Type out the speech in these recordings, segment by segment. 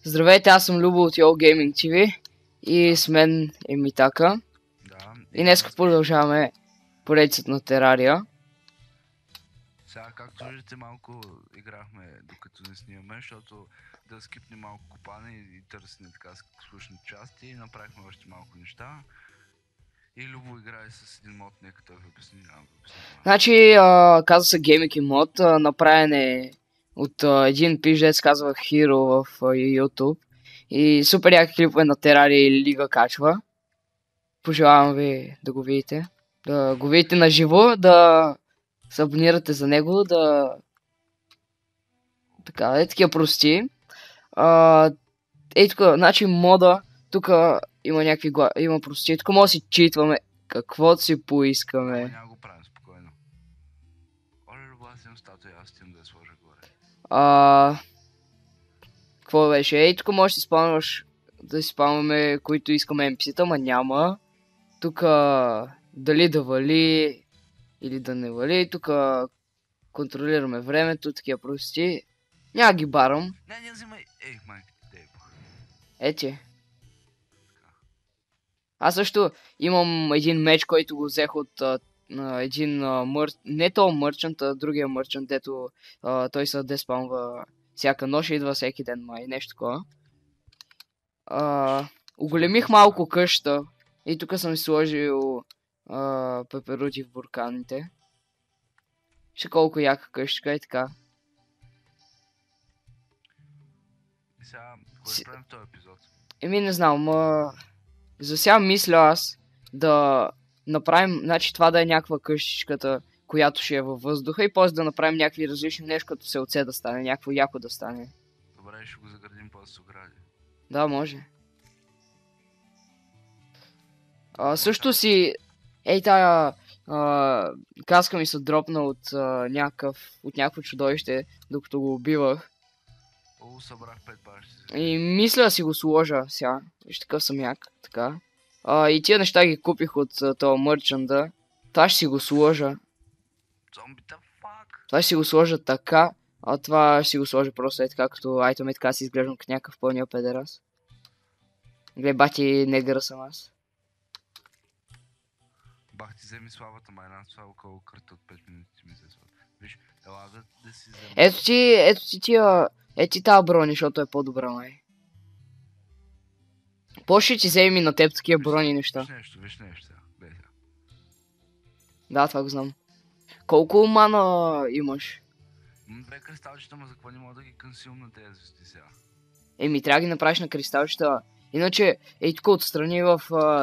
Здравейте, аз съм Любо от YOLO Gaming TV и с мен е Митака. Да. И днес продължаваме поредицата на Терария. Сега, както виждате, малко играхме докато не снимаме, защото да скипне малко копане и търсене така слушни части и направихме още малко неща. И Любо играе с един мод, нека той ви обясни. Значи, казва се Gaming мод, направен е от един пиждец, казва Hero в YouTube. И супер яки клипове на Терария и Лига качва. Пожелавам ви да го видите. Да го видите на живо, да се абонирате за него, да... Така, такива прости. Тук, значи мода, тук има някакви има прости. Тук може да си читваме каквото си поискаме. Няма го правим спокойно. Оле, Любо, аз имам статуя, аз стим да я сложа горе. Какво беше? Тук може да си спамваш, да си спамваме които искаме NPC-та, ма няма. Тук дали да вали или да не вали. Тук контролираме времето, такива прости. Няма ги барам. Не взимай. Ей, майка ти, дейбо. Ети. Аз също имам един меч, който го взех от един не то мърчант, а другия мърчант, дето той се деспамва всяка нощ и идва всеки ден май, нещо такова. Оголемих малко къща и тук съм сложил пеперути в бурканите. Ще колко яка къщичка и така. И сега, кой да правим в този епизод? Еми не знам, за сега мисля аз да направим, значи това да е някаква къщичката, която ще е във въздуха и после да направим някакви различни нещо, като се оце да стане, някакво яко да стане. Добре, ще го заградим после с огради. Да, може. Също си, тая каска ми се дропна от някакво чудовище, докато го убивах. О, събрах 5 бащи. И мисля да си го сложа сега. Виж, такъв съм як, така. И тия неща ги купих от този мърчанда. Това ще си го сложа. Зомбита, фак! Това ще си го сложа така, а това ще си го сложа просто така, като айтъм и така си изглеждам като някакъв пълния педерас. Гледай, бати, негъра съм аз. Бах ти вземи славата, майна, това около кръта от 5 минути ми взе слава. Виж, ела да си вземи. Ето ти тази брони, защото е по-добра, май. По-ще ти вземи на теб такива брони неща. Виж нещо сега, гледай сега. Да, това го знам. Колко мана имаш? Имам 2 кристалчета, ма за какво не мога да ги консюм на тези звезди сега? Еми, трябва да ги направиш на кристалчета. Иначе, тук отстрани в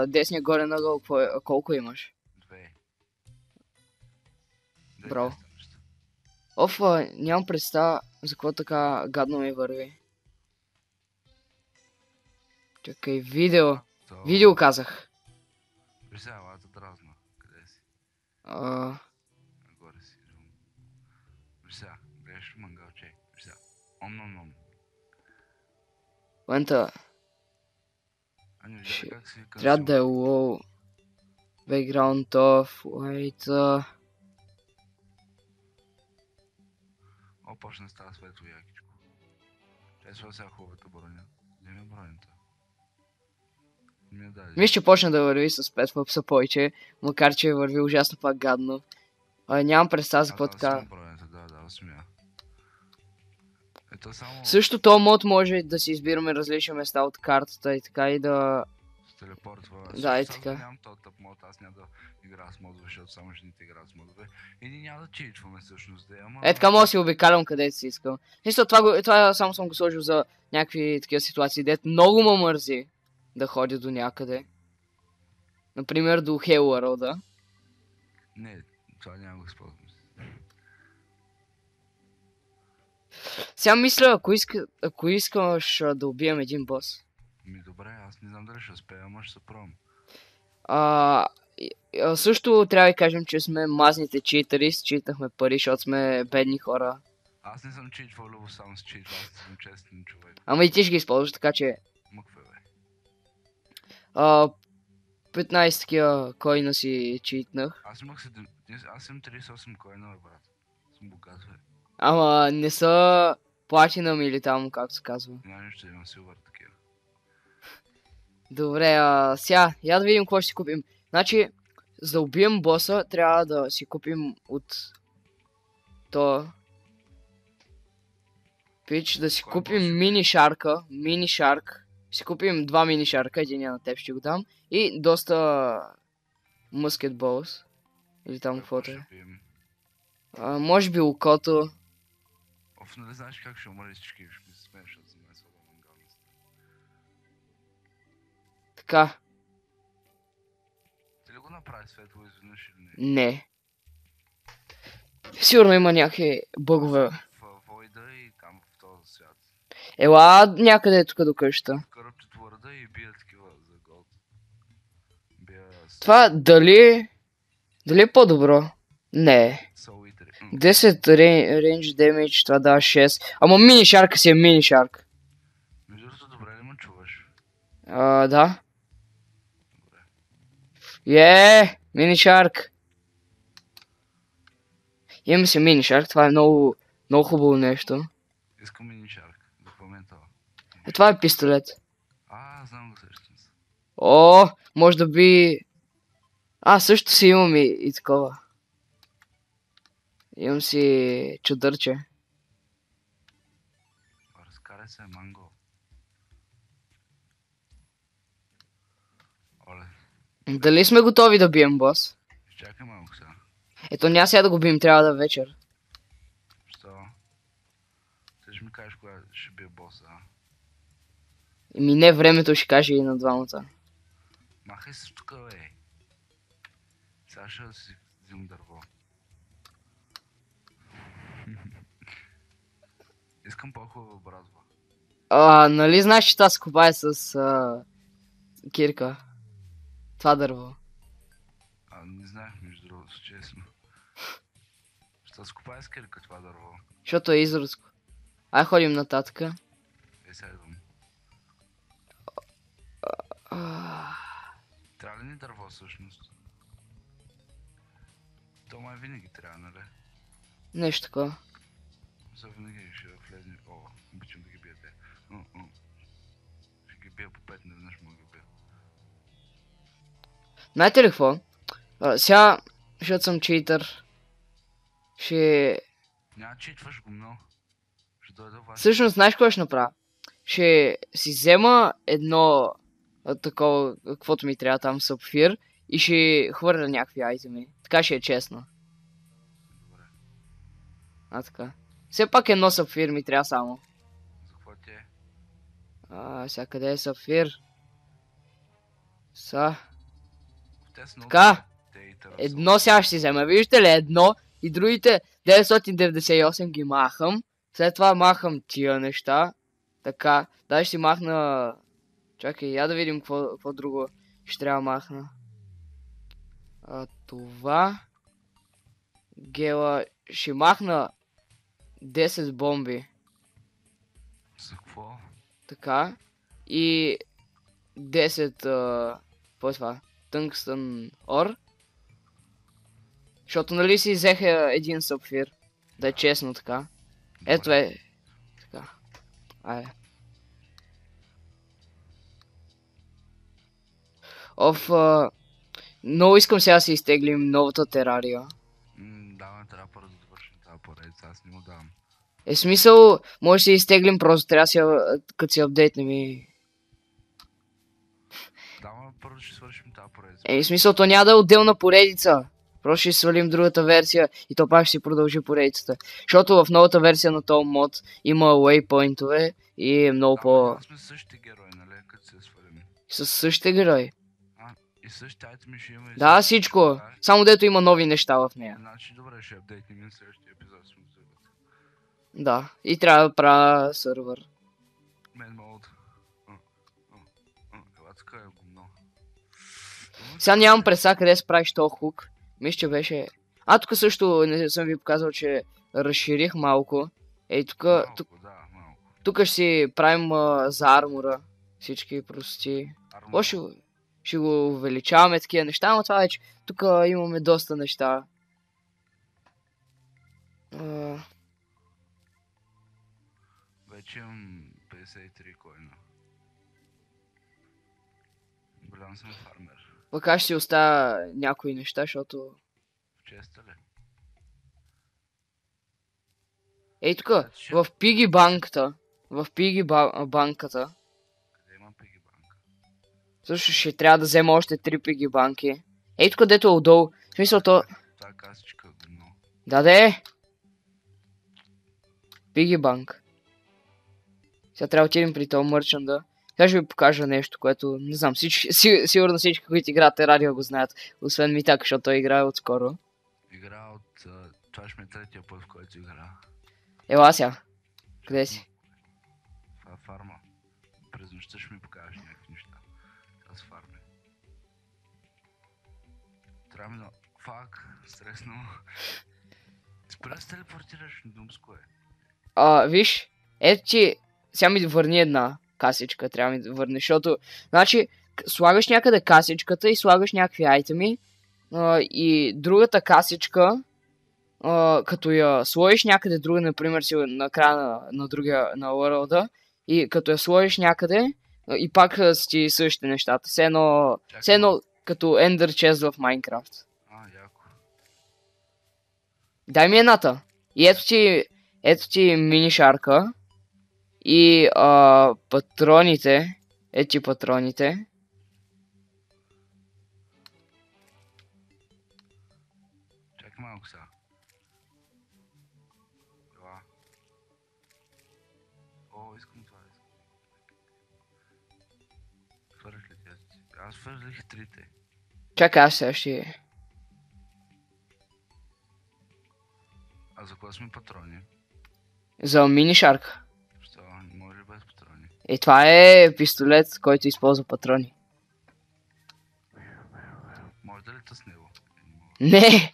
десния горен ъгъл, колко имаш? 2. Браво. Нямам представа за какво така гадно ми върви. Чакай, видео. Видео казах. Виж сега, лата дразна. Къде си? Нагоре си. Виж сега, гледаш мангалче. Виж сега. Ом-ном-ном. Момента. Как си Трябва да е low. Background off. Wait. О, почна да става светло якичко. Тя е сега хубавата броня. Вземи бронята. Не ми даде. Мисля, че почна да върви с 5 въпса повече, макар че върви ужасно пак гадно. Нямам представа за какво така. Да, смя. Ето само... Също то мод може да си избираме различни места от картата и така и да... С телепортва. Да, и така. Нямам този тъп мод, аз няма да игра с модове, защото само жените играят с модове. И ние няма да читваме всъщност, ама... Така мога да си обикалям където си искам. Мисля, това само съм го сложил за някакви такива ситуации, дето много ме мързи да ходя до някъде. Например, до Hell World. Не, това няма го използвам. Сега мисля, ако искаш да убием един бос. Добре, аз не знам дали ще успея, ама ще се пробвам. Също трябва да кажем, че сме мазните читъри, считахме пари, защото сме бедни хора. Аз не съм читвал, Любо, само с читвал, аз не съм честен човек. Ама и ти ще ги използваш, така че... Мъкве, бе. 15 такива койна си читнах. Аз имам 38 коина, бе, брат. Съм богат, бе. Ама не са платинъм или там, както се казва. Няма нищо, имам силвър такива. Добре, сега, я да видим какво ще си купим. Значи, за да убием боса, трябва да си купим от то пич, да си Кой купим бос? мини шарка, мини шарк. Ще си купим два мини шарка, един на теб ще го дам. И доста мускетболс. Или там каквото е. Може би окото. Оф, нали знаеш как ще умреш всички, ще ми се смееш, защото за мен са да мангалност. Така, Ти ли го направи светло изведнъж или не? не. Сигурно има някакви бъгове. В Войда и там в този свят. Ела някъде тук до къщата. Карат твърда и бият такива за голд. Това дали е по-добро? Не. 10 range damage, това дава 6. Ама мини шарка си е мини шарк. Между другото, добре ли ме чуваш? Да. Добре. Мини шарк. Имаме си мини шарк, това е много хубаво нещо. Искам мини шарк, запомня това. Това е пистолет. Знам го сещам се. Може да би... също си имам и такова. Имам си чудърче. Разкарай се, манго. Оле. Дали сме готови да бием бос? Чакай малко сега. Ето няма сега да го бием, трябва да е вечер. Що? Ти ще ми кажеш кога ще бие боса, Не, времето ще каже и на двамата. Махай се тук, бе. Сега ще си взимам дърво. Искам по-хубава бразва. Нали знаеш, че това се копае с кирка? Това дърво. Не знаех, между другото, честно. Ще се копае с кирка това дърво. Защото е изруско. Ходим нататъка. Сега идвам. Трябва ли ни дърво всъщност? То май винаги трябва, нали? Нещо такова. За винаги ще влезне. Обичам да ги бия те. Ще ги бия по 5, не веднъж мога да ги бия. Знаете ли какво? Сега, защото съм читър, Няма читваш го много. Ще дойда вас. Всъщност, знаеш какво ще направя? Ще си взема едно такова, каквото ми трябва там, сапфир, и ще хвърля някакви айтеми. Така ще е честно. Добре. Така. Все пак едно сапфир ми трябва само. За какво ти е? Сега къде е сапфир? Те са много Така. те Едно сега ще си взема. Виждате ли? Едно и другите 998 ги махам. След това махам тия неща. Така. Дай ще си махна... Чакай, я да видим какво друго ще трябва махна. Това... Гела... Ще махна 10 бомби. За какво? Така. И 10... какво е това? Тънгстън ор. Защото нали си взеха един сапфир. Да е честно така. Ето е. Така. Много искам сега да си изтеглим новата терария. Да, трябва първо да довършим тази поредица, аз не му давам. Смисъл, може да си изтеглим, просто трябва да си, като си апдейтнем и... Да, първо ще свършим тази поредица. Смисъл, то няма да е отделна поредица. Просто ще свалим другата версия и то пак ще си продължи поредицата. Защото в новата версия на този мод има waypoint-ове и е много по... Да, сме същите герои, нали, като се свалим. С същите герои. И същите айтеми ще има и... Да, всичко. Само дето има нови неща в нея. Значи добре, ще апдейтнем и следващия епизод сме взели. Да, и трябва да правя сървър. Мен мод. Ела така е гумно. Сега нямам представа къде се правиш този хук. Мисля, че беше... Тук също не съм ви показал, че разширих малко. Тук... Тук ще си правим за армора. Всички прости. ще го увеличаваме такива неща, но това вече тук имаме доста неща. Вече имам 53 койна. Голям съм фармер. Пък аз ще си оставя някои неща, защото... В честа ли? Ей тук, в пиги банката. В пиги банката. Къде има пиги банка? Също ще трябва да взема още 3 пиги банки. Ей тук, дето е отдолу. В смисъл то... Това касичка е гно. Да. Пиги банк. Сега трябва да отидем при този мърчанда. Сега ще ви покажа нещо, което не знам, сигурно всички, които играят радио го знаят. Освен ми така, защото той играе отскоро. Игра от... това ще ми е третия път, в който игра. Ела сега. Къде си? Това е фарма. През нощта ще ми покажеш някакви неща. Аз фарми. Трябва ми на... Фак, стресно. Спря да се телепортираш, думско е. Виж, ето ти, сега ми върни една касичка, трябва ми да върне, защото, значи, слагаш някъде касичката и слагаш някакви айтеми, и другата касичка, като я сложиш някъде друга, например, си на края на другия, на world, и като я сложиш някъде, и пак си същите нещата, все едно като Ender Chest в Майнкрафт. Яко. Дай ми едната. И ето ти мини шарка. И патроните. Ето ти патроните. Чакай малко сега. Това. Искам това. Хвърлих ли тези? Аз хвърлих трите. Чакай, аз сега ще... А за кога сме патрони? За мини шарка. Що? Не може ли без патрони? Това е пистолет, който използва патрони. Може да ли с него? Не!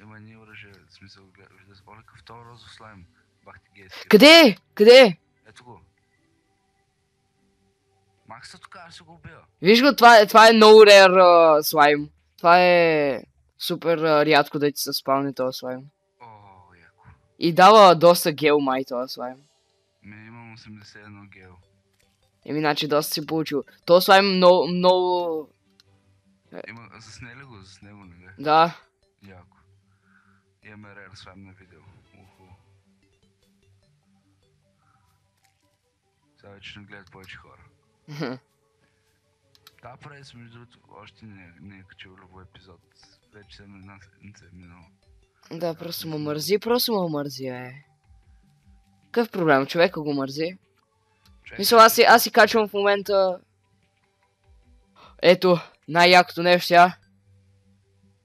Има ни оръжие, в смисъл, вижда се, какъв това розов слайм. Бах ти гейски. Къде? Ето го. Макса тук, аз ще го убия. Виж го, това е много rare слайм. Това е супер рядко да ти се спални този слайм. Яко. И дава доста гел май този слайм. Имам 81 гел. Значи доста си получил. Този слайм много... Засне ли го? Засне го, не? Да. Яко. Имаме rare слайм на видео. Сега вече не гледат повече хора. Да, прави се, между другото, още не е качил любой епизод. Вече съм една седмица е минало. Да, просто му мързи, Какъв проблем? Човека го мързи. Мисля, аз си качвам в момента... Ето, най-якото нещо сега.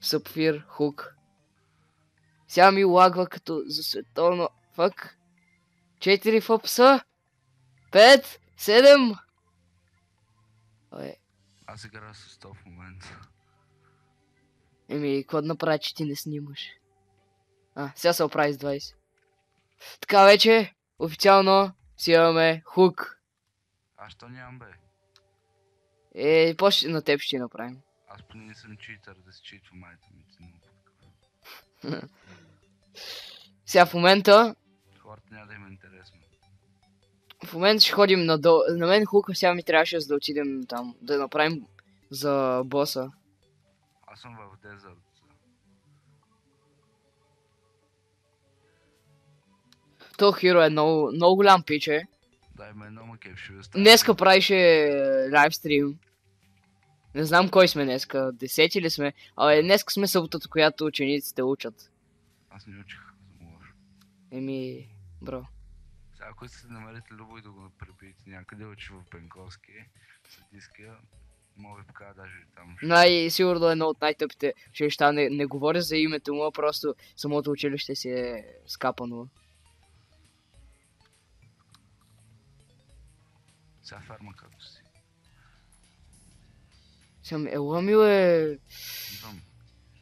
Сапфир, хук. Сега ми лагва като за световно... Фък. 4 фъпса. 5, 7. Аз играя с 100 в момента. Какво да направи, че ти не снимаш? Сега се оправи с 20. Така вече, официално си имаме хук. Що нямам, бе? После на теб ще направим. Аз поне не съм читър, да си читва майта ми. Сега в момента... Хората няма да им е интересно. В момента ще ходим надолу. На мен хука сега ми трябваше да отидем там. Да направим за боса. Аз съм в дезерт. То хиро е много голям пиче. Дай ме едно макеп, ще ви оставя. Днеска правише лайвстрим. Не знам кой сме днеска. 10 ли сме? Днеска сме съботата, която учениците учат. Аз не учих за лошо. Бро. Сега, ако сте намерите любо и да го пребиете някъде, учи в Бенковски, Съдийския, мога ви покажа даже там. Сигурно едно от най-тъпите училища. Не говоря за името му, просто самото училище си е скапано. Сега ферма както си. Ела миле... Идвам.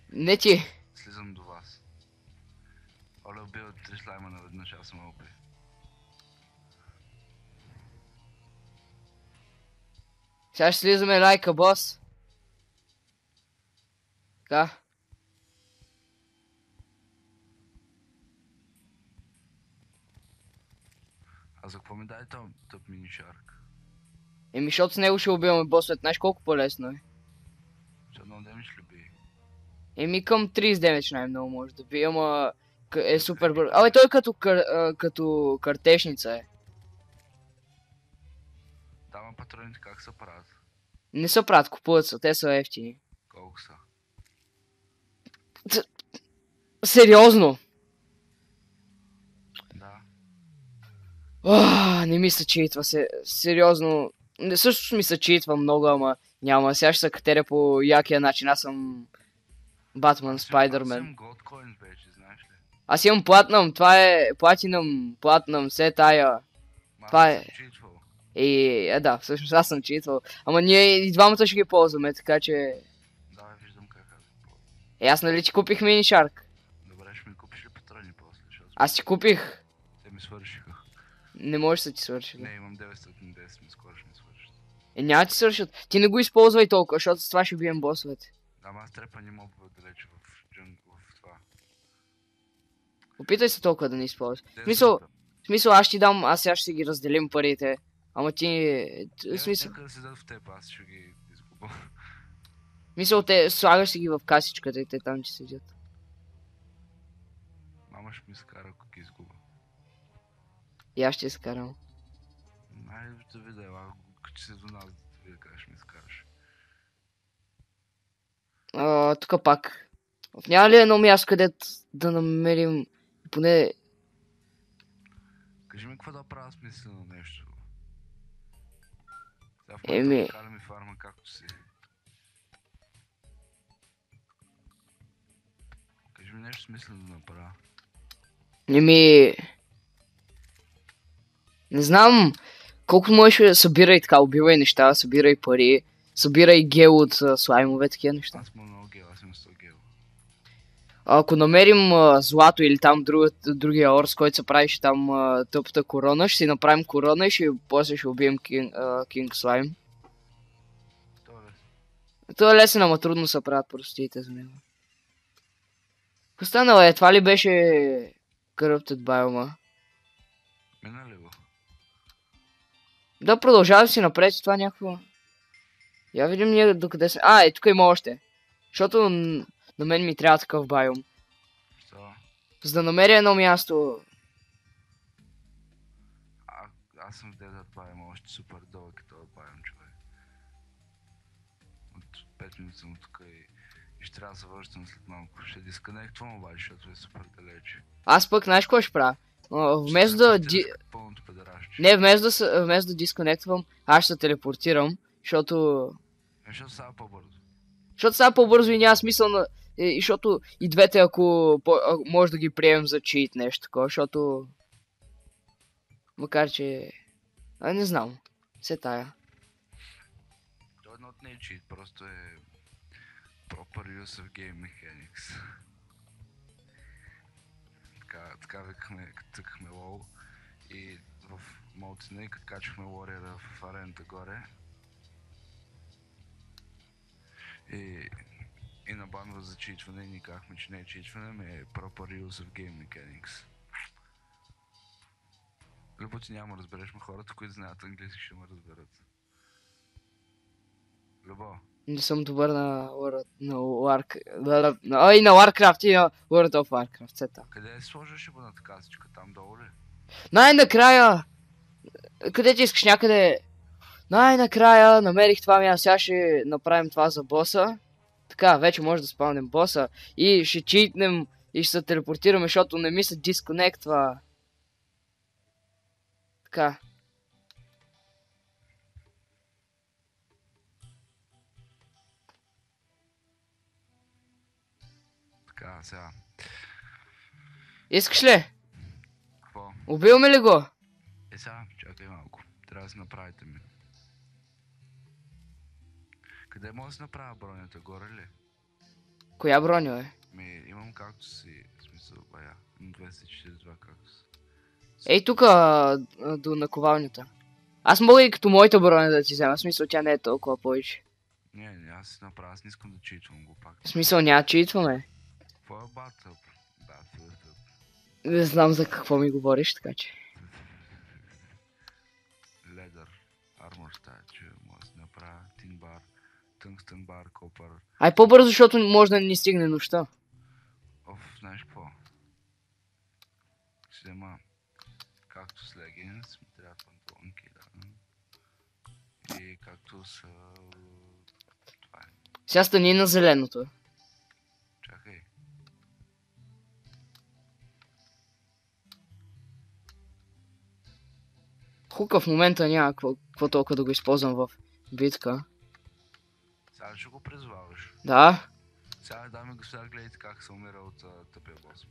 Не ти. Слизам до вас. Оле убива 3 слайма наведнъж, аз съм опи. Сега ще слизаме лайка, бос. Така. А за какво ми дай тъп мини шарк? Еми, защото с него ще убиваме босовете. Знаеш колко по-лесно е? Ще едно демидж ли би? Еми, към 30 демидж най-много може да би, ама е супер бързо. Абе, той като картешница е. Дама патроните как се правят? Не са правят, купуват са, те са ефтини. Колко са? Сериозно? Да. Не ми се читва, сериозно. Не, също ми се читва много, ама няма. Сега ще се катеря по якия начин. Аз съм Батман, Спайдърмен. Аз имам Goldcoin вече, знаеш ли? Аз имам платнам, това е платнам, все тая. Това е. Да, всъщност аз съм читвал. Ама ние и двамата ще ги ползваме, така че... Да, виждам как аз ги ползвам. Аз нали ти купих мини шарк? Добре, ще ми купиш ли патрони после? Аз ти купих. Те ми свършиха. Не може да ти свърши. Не, имам 910, скоро ще ми свършат. Няма ти свършат. Ти не го използвай толкова, защото с това ще бием босовете. Ама аз трепани мобове далече в това. Опитай се толкова да не използваш. В смисъл, аз ще дам, аз сега ще си ги разделим парите. Ама ти... смисъл... Нека да седат в теб, аз ще ги изгубя. Мисъл, те слагаш си ги в касичката и те там че седят. Мама ще ми скара, ако ги изгубя. И аз ще изкарам. Айде да видя, като си до нас, да видя как ще ми скараш. Тук пак. Няма ли едно място, където да намерим поне... Кажи ми какво да правя смислено нещо. Сега в Еми... момента кара ми фарма както си. Кажи ми нещо смислено да направя. Еми... Не знам колко можеш да събирай така, убивай неща, събирай пари, събирай гел от слаймове, такива неща. Аз имам много гел, аз имам 100 гел. Ако намерим злато или там другия орс, който се правиш там тъпата корона, ще си направим корона и после ще убием Кинг Слайм. Това е лесен, ама трудно се правят простите за него. Останало е, това ли беше Corrupted Biome? Мина ли го? Да, продължавам си напред, това някакво... Я видим ние докъде сме... тук има още. Защото на мен ми трябва такъв байом. Що? За да намеря едно място... Аз съм в Desert Biome, още супер дълъг е този байом, човек. От 5 минути съм тук и ще трябва да се връщам след малко. Ще дисконектвам обаче, защото е супер далече. Аз пък, знаеш какво ще правя? Вместо да... вместо да дисконектвам, аз ще се телепортирам, защото... Защото става по-бързо. Защото става по-бързо и няма смисъл на... И защото и двете, ако може да ги приемем за чит нещо такова, защото... Макар че... не знам. Все тая. Това едно от не е чит, просто е... Proper use of game mechanics. Така викахме, като тъкахме лоу и в молцина и като качвахме Warrior в арената горе. И на банва за читване и ни казахме, че не е читване, ами е proper use of game mechanics. Любо ти няма разбереш, но хората, които знаят английски, ще ме разберат. Любо. Не съм добър на Warcraft и на World of Warcraft, сета. Къде сложиш го на касичка? Там долу ли? Най-накрая! Къде ти искаш някъде? Най-накрая намерих това място, сега ще направим това за боса. Така, вече може да спалнем боса и ще читнем и ще се телепортираме, защото не ми се дисконектва. Така. Така, сега. Искаш ли? Какво? Убиваме ли го? Сега, чакай малко. Трябва да си направите ми. Къде може да си направя бронята? Горе ли? Коя броня е? Имам както си, в смисъл, бая. Имам 242 както си. Ей тук до наковалнята. Аз мога и като моята броня да ти взема. В смисъл, тя не е толкова повече. Не, аз си направя, аз не искам да читвам го пак. В смисъл, няма читваме. Какво е батъп? Батъп. Не знам за какво ми говориш, така че. Ледър. Армор стая, че може да си направя. Тинбар. Тънгстън бар, копър. Ай по-бързо, защото може да ни стигне нощта. Знаеш какво? Ще взема както с легинс, ми трябва панталонки, да. И както с... това е. Сега стани на зеленото. Чакай. Хука в момента няма какво толкова да го използвам в битка. Сега ще го призваваш. Да. Сега, дами и господа, гледайте как се умира от тъпия бос.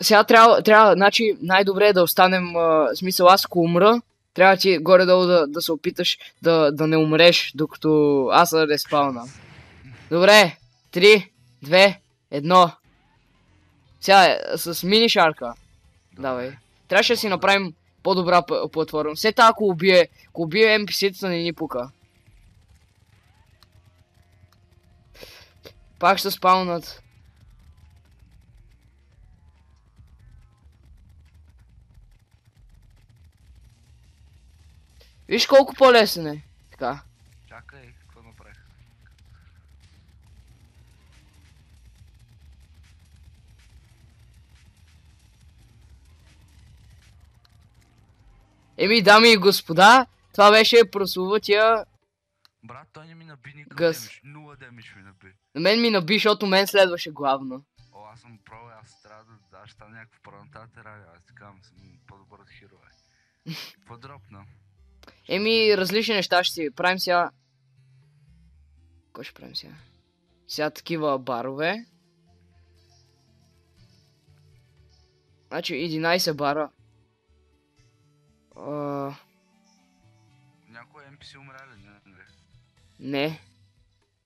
Сега трябва, значи най-добре е да останем, в смисъл аз ако умра, трябва ти горе-долу да се опиташ да не умреш, докато аз се респауна. Добре, 3, 2, 1. Сега с мини шарка. Давай. Трябваше да си направим по-добра платформа. Все така ако убие NPC-тата не ни пука. Пак ще спаунат. Виж колко по-лесен е. Така. Чакай, какво направих? Еми, дами и господа, това беше прословутия... Брат, той не ми наби никакъв Гъс. демидж. 0 демидж ми наби. На мен ми наби, защото мен следваше главно. О, аз съм про, аз трябва да ще стана някакво парантатера, аз така съм по-добър от хиро, Какво дропна? Еми, различни неща ще си правим сега. Кой ще правим сега? Сега такива барове. Значи 11 бара. Някой NPC умря ли? Не. Не.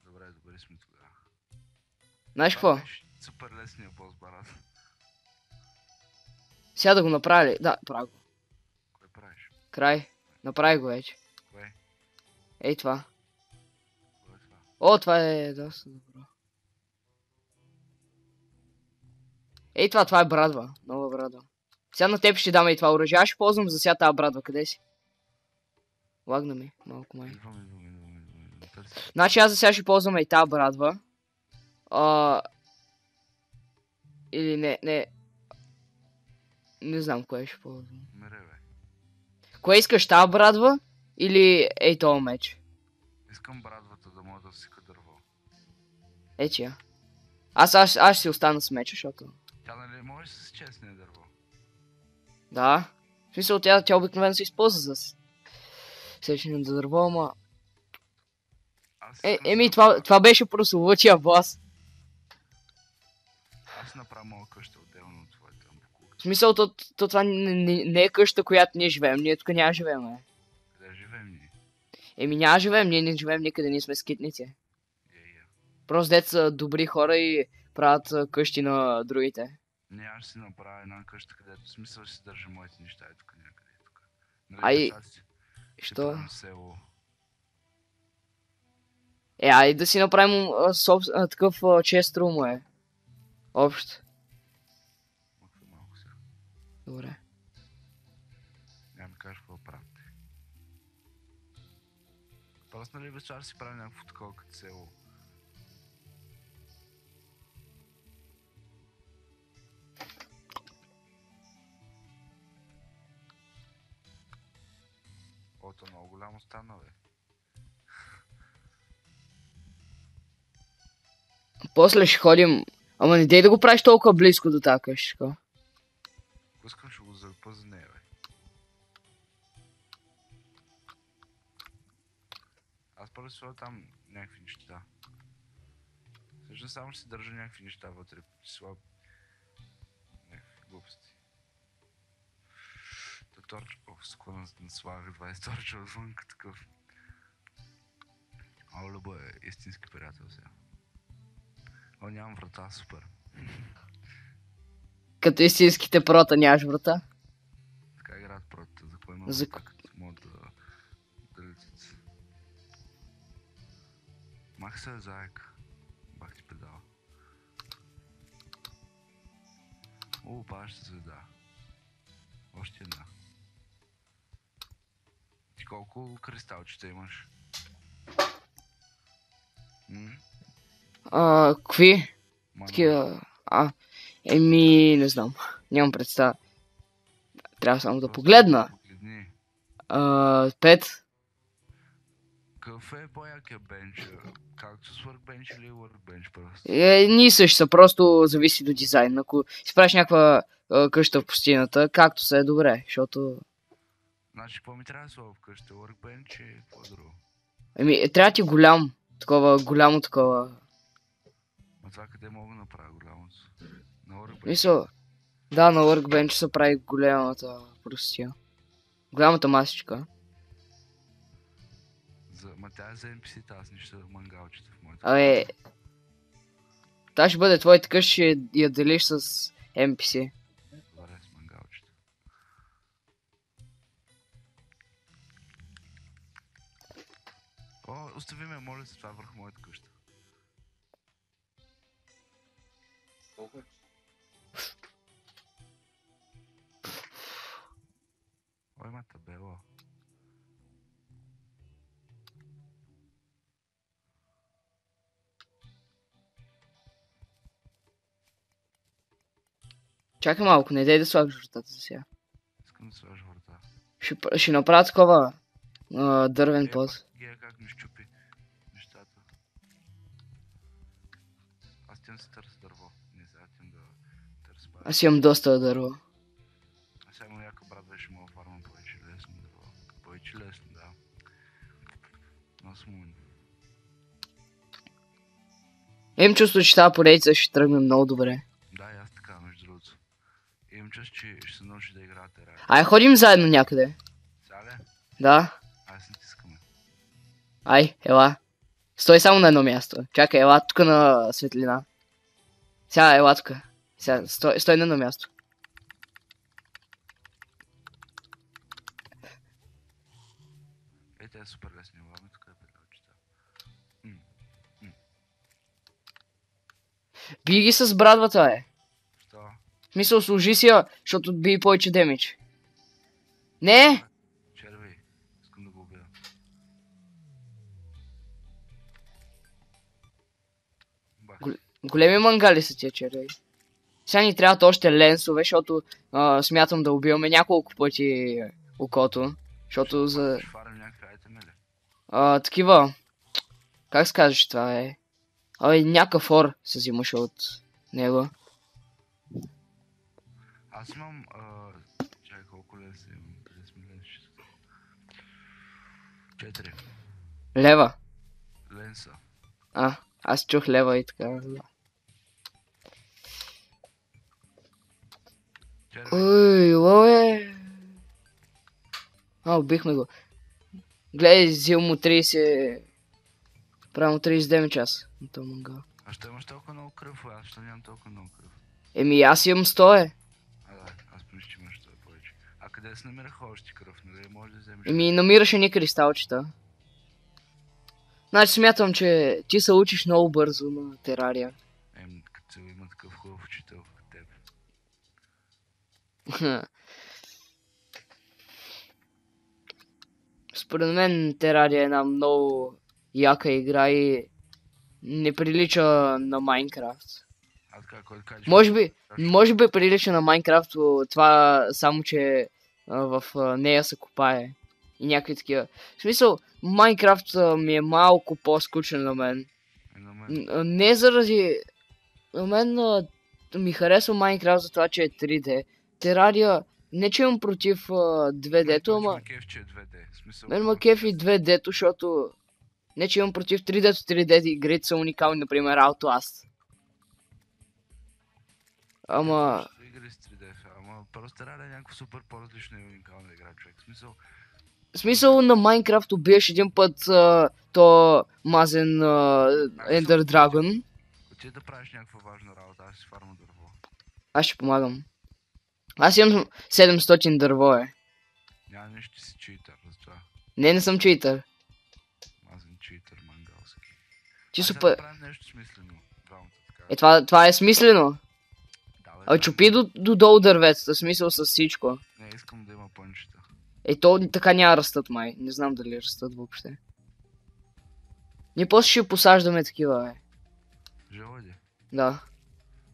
Добре сме тогава. Знаеш какво? Супер лесният бос, барат. Сега да го направи ли? Да, правя го. Кое правиш? Край. Направи го вече. Кое? Ей това. Кое е това? О, това е доста добро. Ей това е брадва. Нова брадва. Сега на теб ще даме и това оръжие. Аз ще ползвам за сега тази брадва. Къде си? Лагна ми. Малко май. Идвам. Значи аз за сега ще ползвам и тази брадва. Или не. Не знам кое ще ползвам. Кое искаш, тази брадва? Или ей този меч? Искам брадвата да мога да сика дърво. Ече я. Аз ще си остана с меча, защото... Тя нали може с честния дърво? Да. В смисъл тя обикновено се използва за сечене на дърво, ама... Еми това беше прословутия бос. Аз направя моя къща отделно от твоята буклука. В смисъл това не е къща, която ние живеем. Ние тук няма живеем, Къде живеем ние? Еми няма живеем, ние не живеем никъде, ние сме скитници. Просто деца добри хора и правят къщи на другите. Не, аз ще си направя една къща, където смисъл ще си държа моите неща и тук някъде. Ай, ще правим село. Айде да си направим такъв чест рум, Общо. Малко сега. Добре. Няма ми кажеш какво правим. Просто нали вечер да си правим някакво такова като село. Ото много голямо стана, бе. После ще ходим... Ама не дей да го правиш толкова близко до тази къща. Ако искам ще го залепа за нея, бе. Аз първо си сложа там някакви неща. Всъщност само ще си държа някакви неща вътре. Ще сложа някакви глупости. Торч, склонен да слагах 20 торча отвън такъв. Любо е истински приятел сега. О, нямам врата, супер. Като истинските прота нямаш врата? Така играят про. За... Мога да летят. Мах се заек. Бах ти педала. Паща звезда. Още една. Ти колко кристалчета имаш? Какви? Такива... не знам. Нямам представа. Трябва само да погледна. 5. Какъв е по-якия бенч? Както с workbench или workbench просто? Ние също са, просто зависи до дизайн. Ако си правиш някаква къща в пустината, както се е добре, защото... Значи, какво ми трябва да сложа в къща? Workbench и какво друго? Трябва ти голямо такова. А това къде мога да направя голямото? На workbench? Мисъл, да, на workbench се прави голямата простия. Голямата масичка. Ма тя е за NPC-та, аз нищо мангалчета в моята. Та ще бъде твоята къща, ще я делиш с NPC. Добре, с мангалчета. Остави ме, моля се, това върху моята къща. Ма табела. Чакай малко, не дай да слагаш вратата за сега. Искам да слагаш врата. Ще направя такова дървен пот. Гея как ми щупи нещата. Аз тям се търся дърво. Не сега тям да търся пари. Аз имам доста дърво. А сега му яка брат беше мога фармам повече лесно дърво. Повече лесно, да. Но смуен. Имам чувство, че тази поредица ще тръгне много добре. Да, и аз така, между другото. Имам чувство, че ще се научи да играя терария. Ай, ходим заедно някъде. Сега ли? Да. Айде се натискаме. Ай, ела. Стой само на едно място. Чакай, ела тук на светлина. Сега, ела тук. Сега, стой на едно място. Тя е супер лесни, главно тук е педалчета. Би ги с брадвата, Що? В смисъл, служи си я, защото би повече демидж. Не! Черви, искам да го убия. Големи мангали са тия черви. Сега ни трябват още ленсове, защото смятам да убиваме няколко пъти окото. Защото за... Ще фарим някакви айтеми ли? Такива... Как се казваш това е? Някакъв ор се взимаше от него. Аз имам... Чакай, колко леса имам? Къде сме ленси? 4. Лева. Ленса. Аз чух лева и така. Ой, лое. Убихме го. Гледай, взил му 30... Правилно 39 часа на този мангал. А що имаш толкова много кръв, аз що нямам толкова много кръв? Аз имам 100 Да, аз помисля, че имаш 100 повече. А къде се намираха още кръв, нали? Може да вземеш... Намираше ни кристалчета. Значи смятам, че ти се учиш много бързо на терария. Като има такъв хубав учител като теб. Според мен терария е една много яка игра и не прилича на Майнкрафт. А така, кой да кажеш? Може би прилича на Майнкрафт, това само че в нея се копае. И някакви такива. В смисъл, Майнкрафт ми е малко по-скучен на мен. Не заради... На мен ми харесва Майнкрафт за това, че е 3D. Терария, не че имам против 2D-то, ама... Мен ма кефи 2D-то, защото... Не че имам против 3D-то, 3D игрите са уникални, например Outlast. Ама... Ама просто Терария е някакво супер по-различно и уникална игра, човек. В смисъл на Майнкрафт убиеш един път то мазен Ender Dragon. Отиде да правиш някаква важна работа, аз си фарма дърво. Аз ще помагам. Аз имам 700 дърво, Няма нищо, ти си читър, за това. Не съм читър. Аз съм читър мангалски. Ти Айде да супер... направим нещо смислено. Двамата така. Това е смислено. Да, бе, А чупи до долу дърветата, смисъл с всичко. Не, искам да има пънчета. То така няма растат май. Не знам дали растат въобще. Ние после ще посаждаме такива, бе. Желади? Да,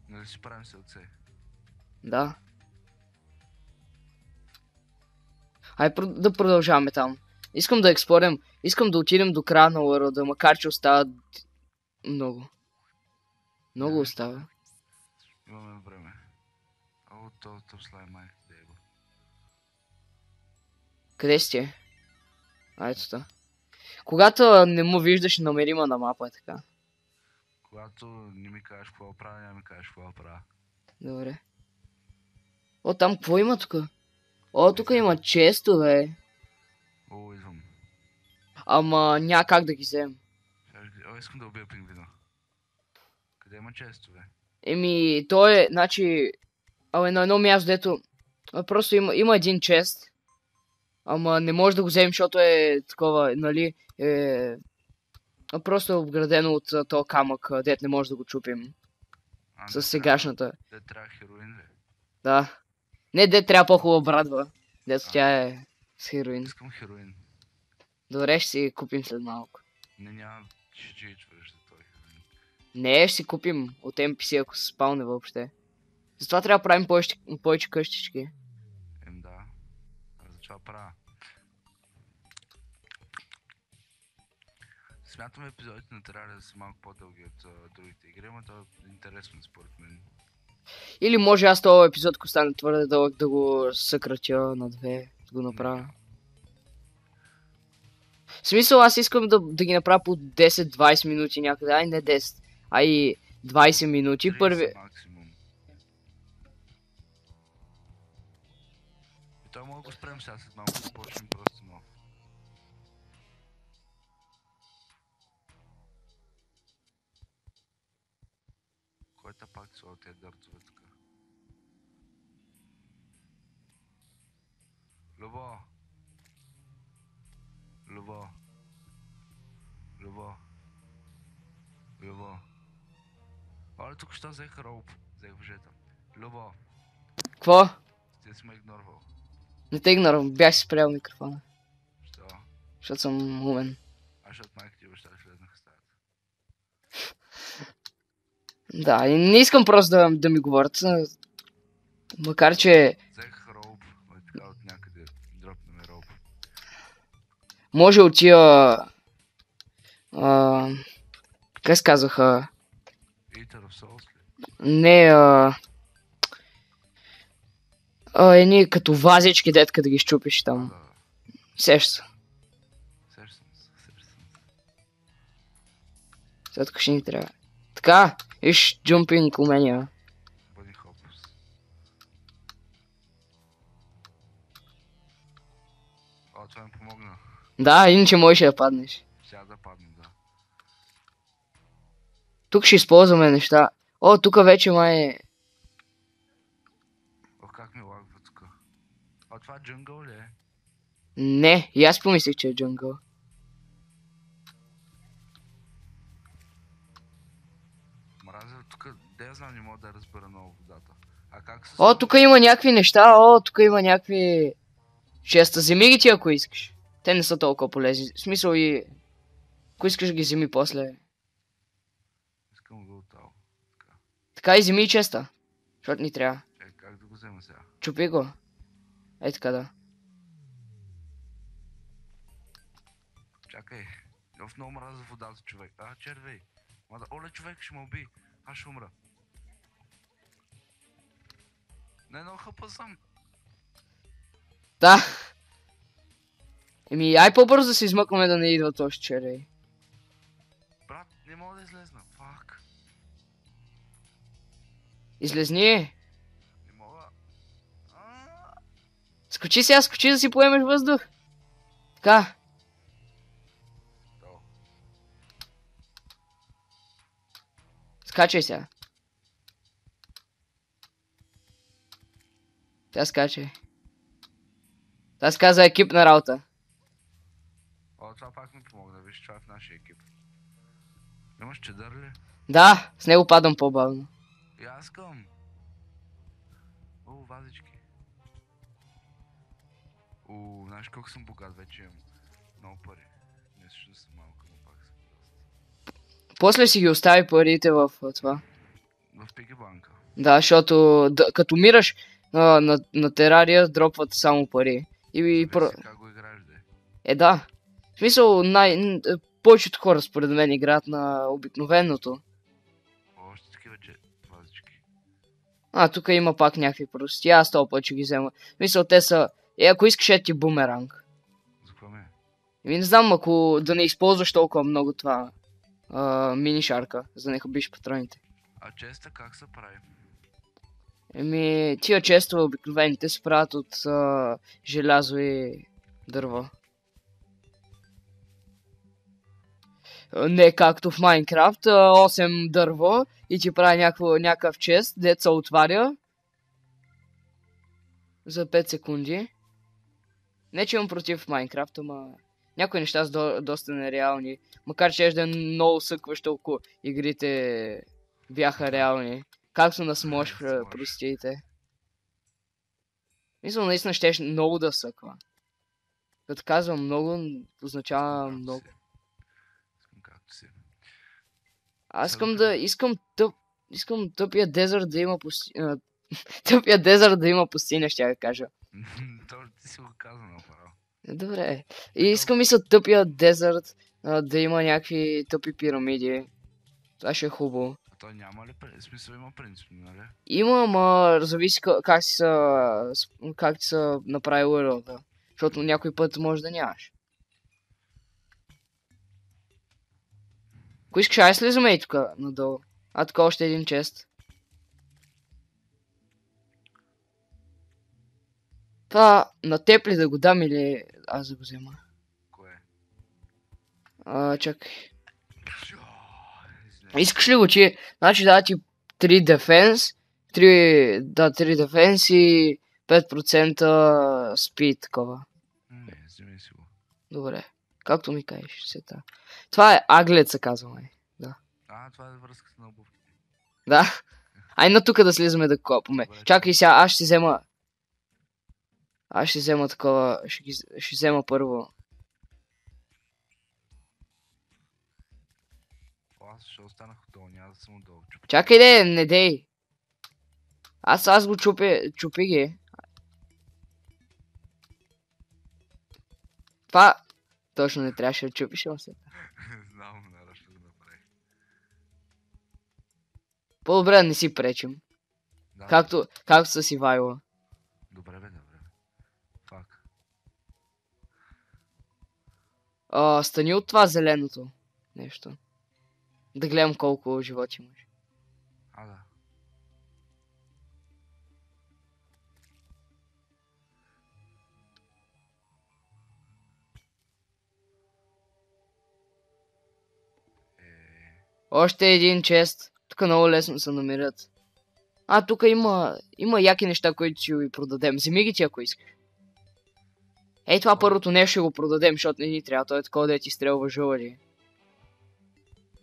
Нали си правим сълце? да. Да продължаваме там. Искам да експлорим. Искам да отидем до края на Уорлда, макар че остават много. Много остава. Имаме време. О, то слайм май. Къде сте? Ето та. Когато не му виждаш, намерима на мапа, така. Когато не ми кажеш какво правя, няма ми кажеш какво правя. Добре. О, там какво има тук? О, тук има честове. О, идвам. Ама няма как да ги вземем. О, искам да убия пингвина. Къде има честове? То е, значи... на едно място, дето... Просто има един чест. Ама не може да го вземем, защото е такова, нали... Просто е обградено от този камък, дет не може да го чупим. С сегашната. Де трябва хероин, ли? Да. Не, дет трябва по-хубава брадва. Дето тя е с хероин. Искам хероин. Добре, ще си купим след малко. Не, няма, ще чвърш за този хероин. Не, ще си купим от NPC, ако се спалне въобще. Затова трябва да правим повече къщички. Да. Затова правя. Смятам епизодите на Терария да са малко по-дълги от другите игри, но това е интересно според мен. Или може аз този епизод, ако стане твърде дълъг, да го съкратя на 2, да го направя. В смисъл, аз искам да ги направя по 10-20 минути някъде, ай не 10, ай 20 минути. Първи... максимум. И това мога да го спрем сега след малко, да почнем просто нов. Който пак са от тези дъртове тук. Любо! Любо! Любо! Любо! Оле, тук що взех роуп. Взех въжета. Любо! Какво? Ти си ме игнорвал. Не те игнорвам, бях си спрял микрофона. Що? Защото съм умен. Защото майка ти и баща ти влезнаха в стаята. Да, и не искам просто да ми говорят. Макар че... Взех роуп, така от някъде дропнем роуп. Може от тия... как се казваха? Eater of Souls ли? Не, едни като вазички, детка да ги щупиш там. Сеща се. Сещам се. Сега тук ще ни трябва. Така, виж джумпинг умения. Бъди хопус. О, това ми помогна. Да, иначе можеш да паднеш. Сега да падна, да. Тук ще използваме неща. О, тук вече май е... Ох, как ми лагва тук. А това джунгъл ли е? Не, и аз помислих, че е джунгъл. Мразя, тук, де я знам, не мога да разбера много водата. А как се... О, тук има някакви неща, тук има някакви... Честа, вземи ги ти, ако искаш. Те не са толкова полезни. В смисъл и... Ако искаш ги вземи после. Искам го оттал. Така и вземи и честа. Защото ни трябва. Как да го взема сега? Чупи го. Ей така да. Чакай. В много мраза водата, човек. Червей. Оле, човек ще ме уби. Аз ще умра. Не, много хъпа съм. Да. Ай по-бързо да се измъкваме да не идва този червей. Брат, не мога да излезна. Фак. Излезни. Не мога. Скочи сега, скочи да си поемеш въздух. Така. Скачай сега. Тя скачай. Това се казва екипна работа. О, това пак ми помогна, виж, това е в нашия екип. Имаш чедър ли? Да, с него падам по-бавно. И аз искам. О, вазички. О, знаеш колко съм богат, вече имам много пари. Не също съм малко, но пак съм доста. После си ги остави парите в това. В Пиги банка. Да, защото като умираш на терария, дропват само пари. Зависи как го играеш, де. Да. В смисъл, повечето хора според мен играят на обикновеното. Още такива вазички. Тук има пак някакви прости. Аз този път ще ги взема. В смисъл, те са... ако искаш, е ти бумеранг. За какво ме? Не знам, ако да не използваш толкова много това мини шарка, за да не хабиш патроните. А честа как се прави? Тия често обикновените се правят от желязо и дърво. Не както в Майнкрафт, 8 дърво и ти прави някакъв чест, дет се отваря за 5 секунди. Не че имам против Майнкрафт, ама някои неща са доста нереални. Макар че е много съкващо, ако игрите бяха реални. Както на Смош, простите. Мисля, наистина ще много да съква. Като казвам много, означава много. Както си. Аз искам тъпия дезерт да има пустиня. Тъпия дезерт да има пустиня, ще я кажа. То ти си го каза направо. Добре. И искам тъпия дезерт да има някакви тъпи пирамиди. Това ще е хубаво. А то няма ли смисъл, има принцип, нали? Има, ама зависи как ти са направи урода. Защото някой път може да нямаш. Ако искаш, ай слизаме и тук надолу. Така още един чест. Това на теб ли да го дам или аз да го взема? Кое? Чакай. Искаш ли го, че... Значи да ти 3 дефенс, 3 дефенс и 5% спид такова. Не, вземи си го. Добре. Както ми кажеш, сета. Това е аглет, се казва, май. Да. Това е връзката на обувките. Да. Ай на тук да слизаме да копаме. Добре. Чакай сега, аз ще взема... Аз ще взема такова... Ще взема първо. Аз ще останах отдолу, няма да съм отдолу. Чакай де, не дей. Аз го чупи ги. Това... Точно не трябваше да чупиш, ама се. Знам, нара ще го направих. По-добре да не си пречим. Да, Както са си вайла. Добре бе. Фак. Стани от това зеленото нещо. Да гледам колко животи имаш. Да. Още един чест. Тук много лесно се намират. Тук има яки неща, които ще ви продадем. Вземи ги ти, ако искаш. Ей, това първото нещо ще го продадем, защото не ни трябва. Той е такова да ти стрелва жълъди.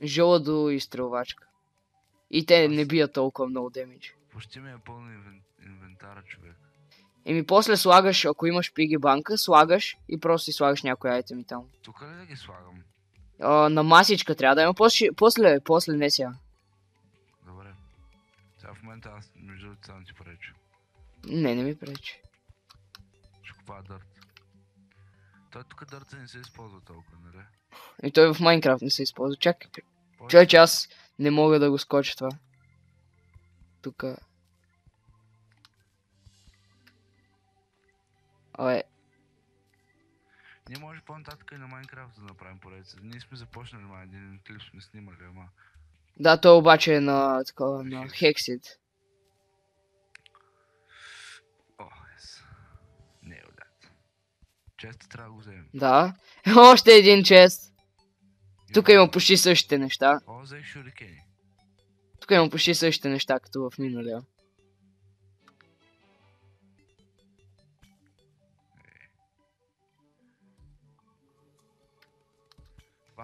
Жълъдо и стрелвачка. И те не бият толкова много демидж. Почти ми е пълен инвентара, човек. После слагаш, ако имаш пиги банка, слагаш и просто си слагаш някои айтеми там. Тук ли да ги слагам? На масичка трябва да има. После не сега. Добре. Сега в момента аз между другото само ти преча. Не ми пречи. Ще купа дърт. Той тук дърта не се използва толкова, нали? И той в Майнкрафт не се използва. Чакай. Човече, аз не мога да го скоча това. Тука. Ние може по-нататък и на Майнкрафт да направим поредица. Ние сме започнали, един клип сме снимали, ама... Да, той обаче е на такова, на Hexit. Не, отдат. Честа трябва да го вземем. Да. Още един чест. Тук има почти същите неща. Взех шурикени. Тук има почти същите неща, като в миналия.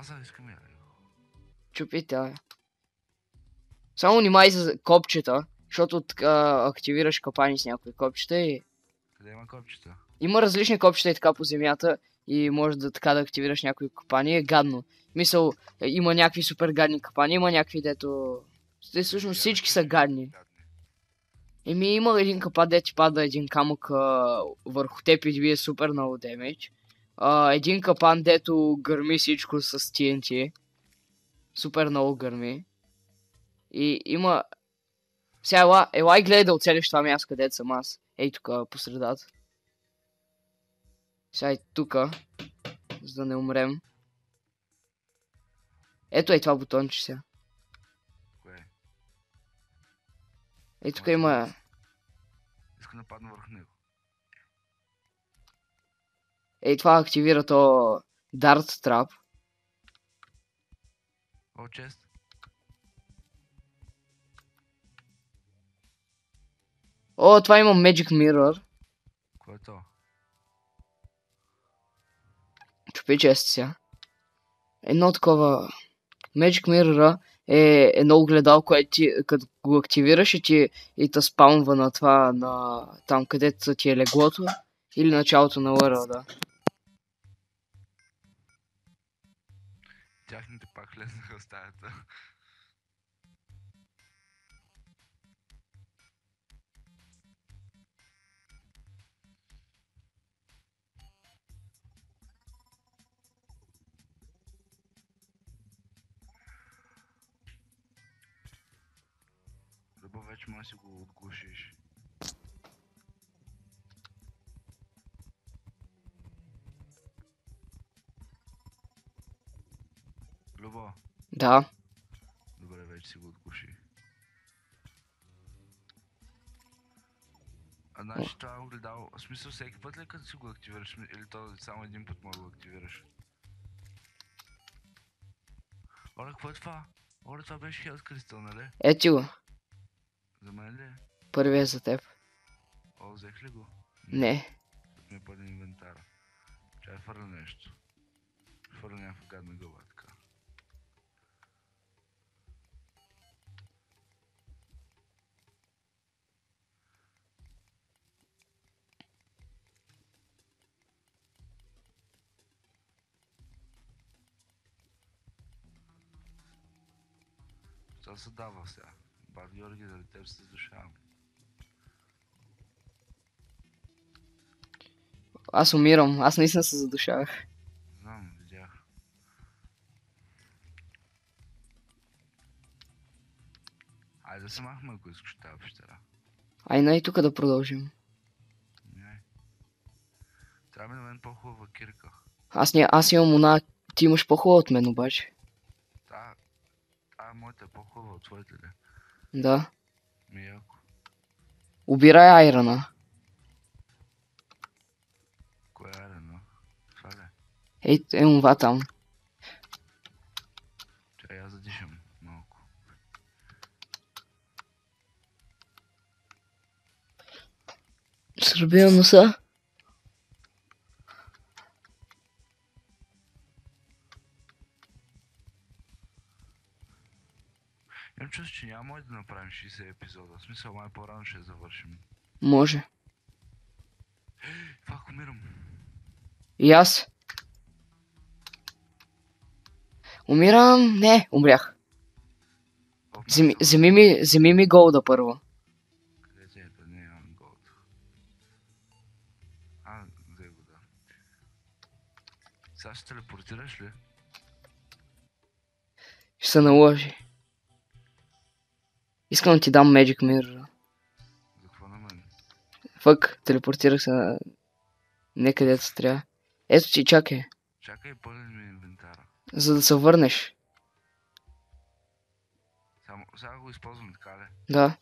Паза, искам я. Чупи тя. Само внимай за копчета, защото така активираш капани с някои копчета и... Къде има копчета? Има различни копчета и така по земята и може да така да активираш някои капани. Е гадно. Мисъл, има някакви супер гадни капани, има някакви дето... Всъщност всички са гадни. Еми има един капан, де ти пада един камък върху теб и ти бие супер много демидж. Един капан, дето гърми всичко с TNT. Супер много гърми. И има... Сега ела и гледай да оцелиш това място, където съм аз. Ей тука по средата. Сега и тука, за да не умрем. Ето е това бутонче сега. Кое? Ей тук има... Искам да падна върху него. Ей това активира то Dart Trap. О, чест. О, това има Magic Mirror. Кое е то? Чупи чест сега. Едно такова... Magic Mirror е едно огледало, което ти, като го активираш и те спаунва на това, на там където ти е леглото или началото на world. Тяхните пак влезнаха в стаята. Любов, вече може да си го отглушиш. Любо, Да. добре, вече си го отглуши. А значи това огледало, в смисъл всеки път ли като си го активираш, или то само един път може да го активираш? Оле, какво е това? Оле, това беше Health Crystal, нали? Ети го. За мен ли? Първия за теб. О, взех ли го? Не. Тук ми е пълен инвентара. Чай фърля нещо. Фърля някаква гадна гъба, така. Това се дава сега. Бат Георги, заради теб се задушавам. Аз умирам. Аз наистина се задушавах. Знам, видях. Айде да се махме, ако искаш тази пещера. Айна и тук да продължим. Не. Трябва ми на мен по-хубава кирка. Аз имам она... Ти имаш по-хубава от мен обаче. Моята е по-хубава от твоите ли? Да. Ми яко. Убирай айрана. Кое е арено? Това ли? Ей, това там. Чай, аз задишам малко. Сръбия носа. Имам чувство, че няма да направим 60 епизода. В смисъл, май по-рано ще я завършим. Може. Фак, умирам. И аз. Умирам. Не, умрях. Вземи ми голда първо. Къде ти е? Да не имам голд. Взе го, да. Сега ще телепортираш ли? Ще се наложи. Искам да ти дам Magic Mirror. За какво на мен? Фък, телепортирах се на... Некъдето трябва. Ето ти, чакай. Чакай, пълен ми инвентара. За да се върнеш. Сега го използвам така ли? Да.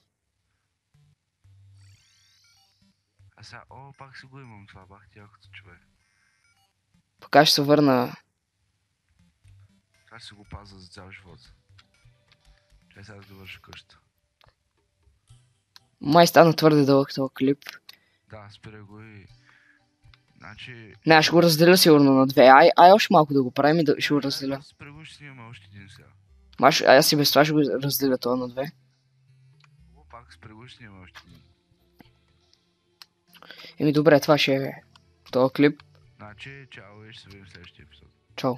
А сега, пак си го имам това, бах ти якото човек. Пока ще се върна. Това ще си го пазя за цял живот. Чай сега да довърша къща. Май стана твърде дълъг този клип. Да, спирай го и Значи... Не, аз ще го разделя сигурно на две. Ай още малко да го правим и ще го разделя. С превуш снимаме още един сега. Аз и без това ще го разделя това на две. Пак с превуш снимаме още един. Добре, това ще е този клип. Значи, чао и ще се видим в следващия епизод. Чао.